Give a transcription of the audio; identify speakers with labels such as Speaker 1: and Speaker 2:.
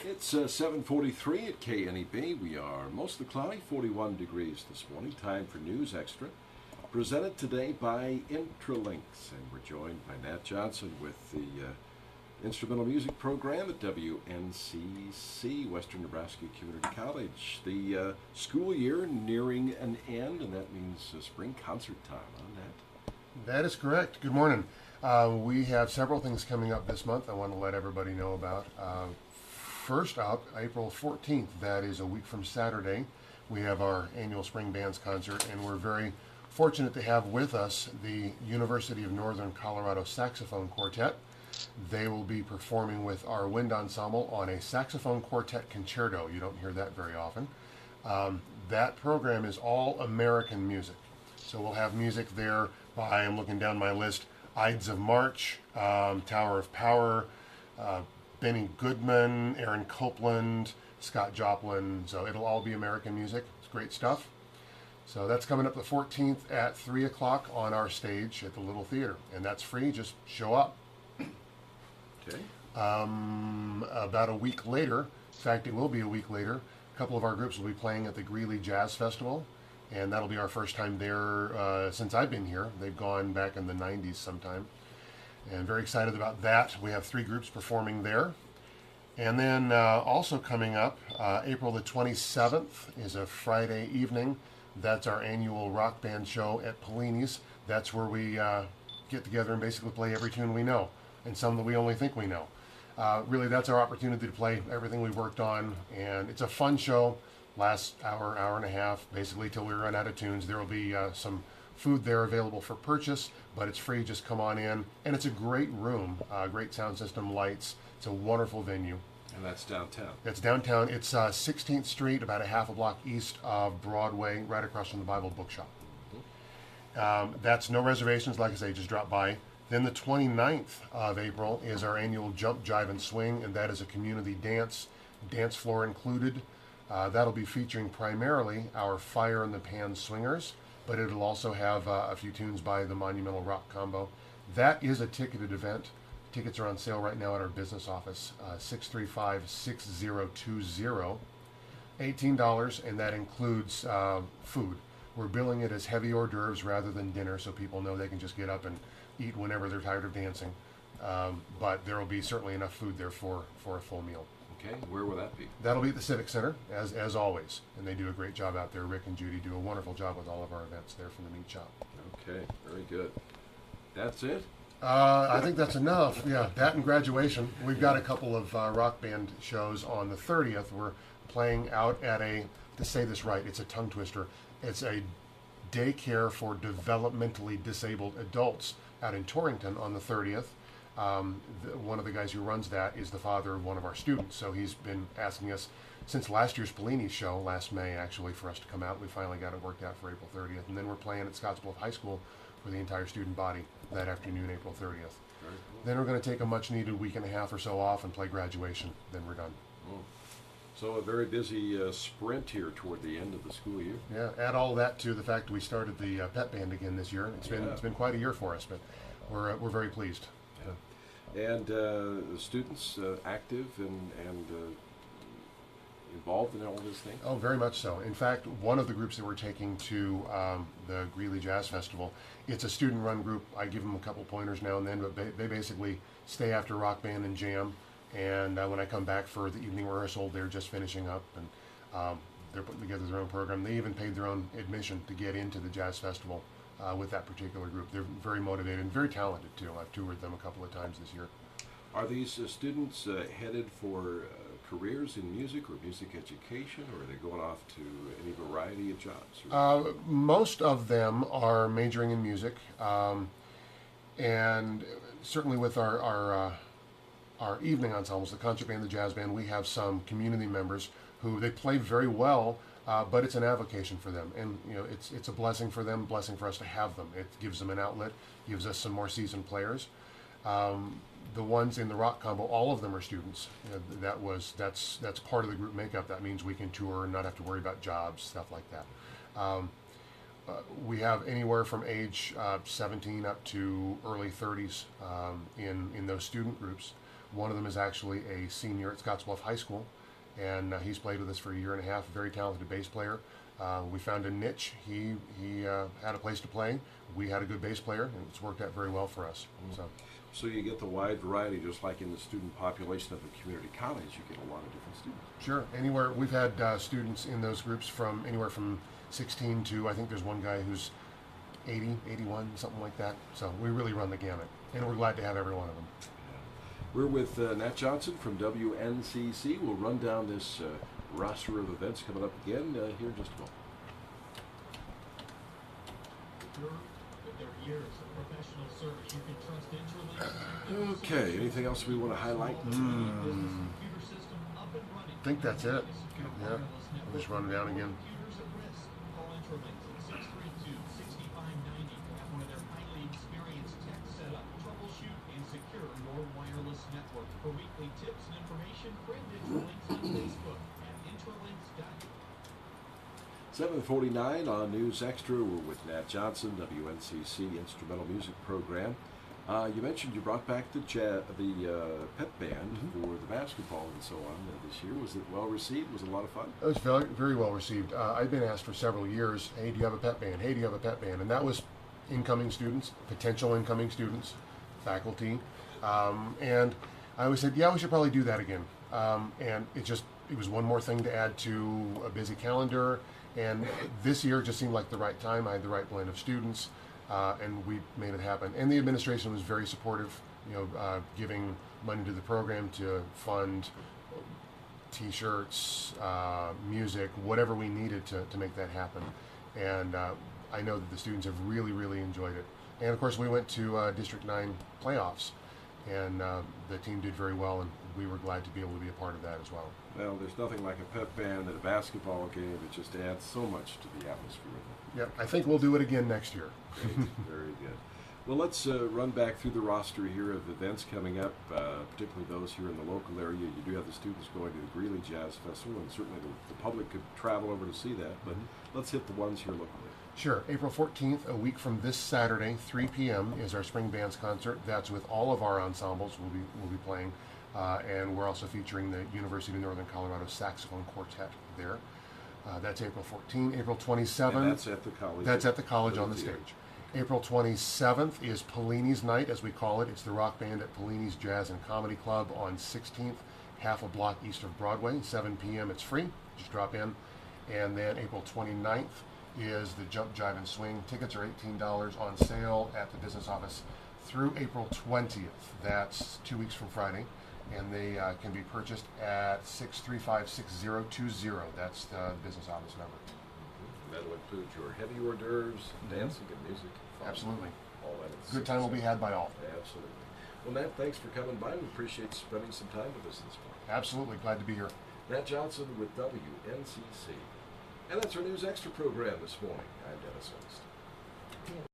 Speaker 1: It's 7:43 at KNEB. We are mostly cloudy, 41 degrees this morning. Time for News Extra, presented today by Intralinks. And we're joined by Nat Johnson with the instrumental music program at WNCC, Western Nebraska Community College. The school year nearing an end, and that means spring concert time, huh, Nat?
Speaker 2: That is correct. Good morning. We have several things coming up this month I want to let everybody know about. First up, April 14th, that is a week from Saturday, we have our annual Spring Bands Concert, and we're very fortunate to have with us the University of Northern Colorado Saxophone Quartet. They will be performing with our wind ensemble on a saxophone quartet concerto. You don't hear that very often. That program is all American music. So we'll have music there by, I'm looking down my list, Ides of March, Tower of Power, Benny Goodman, Aaron Copland, Scott Joplin. So it'll all be American music. It's great stuff. So that's coming up the 14th at 3 o'clock on our stage at the Little Theater. And that's free. Just show up.
Speaker 1: Okay.
Speaker 2: About a week later, in fact, it will be a week later, a couple of our groups will be playing at the Greeley Jazz Festival. And that'll be our first time there since I've been here. They've gone back in the 90s sometime. And very excited about that. We have 3 groups performing there. And then also coming up, April the 27th is a Friday evening. That's our annual rock band show at Pellini's. That's where we get together and basically play every tune we know, and some that we only think we know. Really, that's our opportunity to play everything we've worked on. And it's a fun show. Last hour, hour and a half, basically till we run out of tunes. There will be some food there available for purchase, but it's free. Just come on in. And it's a great room, great sound system, lights. It's a wonderful venue.
Speaker 1: And that's downtown.
Speaker 2: That's downtown. It's 16th Street, about a half a block east of Broadway, right across from the Bible Bookshop. That's no reservations. Like I say, just drop by. Then the 29th of April is our annual Jump, Jive, and Swing, and that is a community dance floor included. That'll be featuring primarily our Fire in the Pan Swingers, but it'll also have a few tunes by the Monumental Rock Combo. That is a ticketed event. Tickets are on sale right now at our business office, 635-6020, $18, and that includes food. We're billing it as heavy hors d'oeuvres rather than dinner, so people know they can just get up and eat whenever they're tired of dancing. But there will be certainly enough food there for a full meal.
Speaker 1: Okay, where will that be?
Speaker 2: That'll be at the Civic Center, as always, and they do a great job out there. Rick and Judy do a wonderful job with all of our events there from the meat shop.
Speaker 1: Okay, very good. That's it?
Speaker 2: I think that's enough. Yeah, that and graduation. We've got a couple of rock band shows on the 30th. We're playing out at to say this right, it's a tongue twister. It's a daycare for developmentally disabled adults out in Torrington on the 30th. One of the guys who runs that is the father of one of our students, so he's been asking us since last year's Pellini show, last May actually, for us to come out. We finally got it worked out for April 30th, and then we're playing at Scottsbluff High School for the entire student body that afternoon, April 30th.
Speaker 1: Very cool.
Speaker 2: Then we're going to take a much needed week and a half or so off and play graduation. Then we're done.
Speaker 1: Oh. So a very busy sprint here toward the end of the school year.
Speaker 2: Yeah, add all that to the fact we started the pep band again this year. It's been quite a year for us, but we're very pleased.
Speaker 1: And the students active and involved in all this thing?
Speaker 2: Oh, very much so. In fact, one of the groups that we're taking to the Greeley Jazz Festival, it's a student-run group. I give them a couple pointers now and then, but they basically stay after rock band and jam. And when I come back for the evening rehearsal, they're just finishing up, and they're putting together their own program. They even paid their own admission to get into the Jazz Festival. With that particular group. They're very motivated and very talented too. I've toured them a couple of times this year.
Speaker 1: Are these students headed for careers in music or music education, or are they going off to any variety of jobs?
Speaker 2: Most of them are majoring in music, and certainly with our evening ensembles, the concert band, the jazz band, we have some community members who they play very well. But it's an avocation for them, and it's a blessing for them, blessing for us to have them. It gives them an outlet, gives us some more seasoned players. The ones in the rock combo, all of them are students. That's part of the group makeup. That means we can tour and not have to worry about jobs, stuff like that. We have anywhere from age 17 up to early 30s in those student groups. One of them is actually a senior at Scottsbluff High School, and he's played with us for a year and a half. Very talented bass player. We found a niche. He had a place to play. We had a good bass player, and it's worked out very well for us.
Speaker 1: So you get the wide variety, just like in the student population of a community college, you get a lot of different students.
Speaker 2: Sure. Anywhere we've had students in those groups from anywhere from 16 to, I think there's one guy who's 80, 81, something like that. So we really run the gamut, and we're glad to have every one of them.
Speaker 1: We're with Nat Johnson from WNCC. We'll run down this roster of events coming up again here in just a moment.
Speaker 3: With their years of professional service, you can trust Intralinks.
Speaker 1: Okay, anything else we want to highlight?
Speaker 2: I think that's it. Yeah, we'll just run it down again.
Speaker 3: Computers at risk. Call Intralinks at 632-6590 to have one of their highly experienced tech set up, troubleshoot, and secure your wireless network. For weekly tips and information, friend Intralinks on Facebook at intralinks.com.
Speaker 1: 7:49 on News Extra. We're with Nat Johnson, WNCC Instrumental Music Program. You mentioned you brought back the pep band for the basketball and so on this year. Was it well received? Was it a lot of fun?
Speaker 2: It was very, very well received. I've been asked for several years, hey, do you have a pep band? Hey, do you have a pep band? And that was incoming students, potential incoming students, faculty. And I always said, yeah, we should probably do that again. And it was one more thing to add to a busy calendar. And this year just seemed like the right time. I had the right blend of students, and we made it happen. And the administration was very supportive, giving money to the program to fund T-shirts, music, whatever we needed to make that happen. And I know that the students have really, really enjoyed it. And of course, we went to District 9 playoffs, and the team did very well, and we were glad to be able to be a part of that as well.
Speaker 1: Well, there's nothing like a pep band at a basketball game. It just adds so much to the atmosphere.
Speaker 2: Yep, I think we'll do it again next year.
Speaker 1: Great, very good. Well, let's run back through the roster here of events coming up, particularly those here in the local area. You do have the students going to the Greeley Jazz Festival, and certainly the public could travel over to see that, but let's hit the ones here locally.
Speaker 2: Sure. April 14th, a week from this Saturday, 3 p.m. is our Spring Bands concert. That's with all of our ensembles we'll be playing. And we're also featuring the University of Northern Colorado Saxophone Quartet there. That's April 14th. April 27th.
Speaker 1: And that's at the college.
Speaker 2: That's at the college on the stage. April 27th is Pellini's Night, as we call it. It's the rock band at Pellini's Jazz and Comedy Club on 16th, half a block east of Broadway, 7 p.m. It's free. Just drop in. And then April 29th is the Jump, Jive, and Swing. Tickets are $18 on sale at the business office through April 20th. That's 2 weeks from Friday. And they can be purchased at 635-6020. That's the business office number.
Speaker 1: That'll include your heavy hors d'oeuvres, dancing and music. Fun.
Speaker 2: Absolutely.
Speaker 1: All that at
Speaker 2: Good time will be had by all.
Speaker 1: Absolutely. Well, Nat, thanks for coming by. We appreciate spending some time with us this morning.
Speaker 2: Absolutely. Glad to be here.
Speaker 1: Nat Johnson with WNCC. And that's our News Extra program this morning. I'm Dennis Ernest.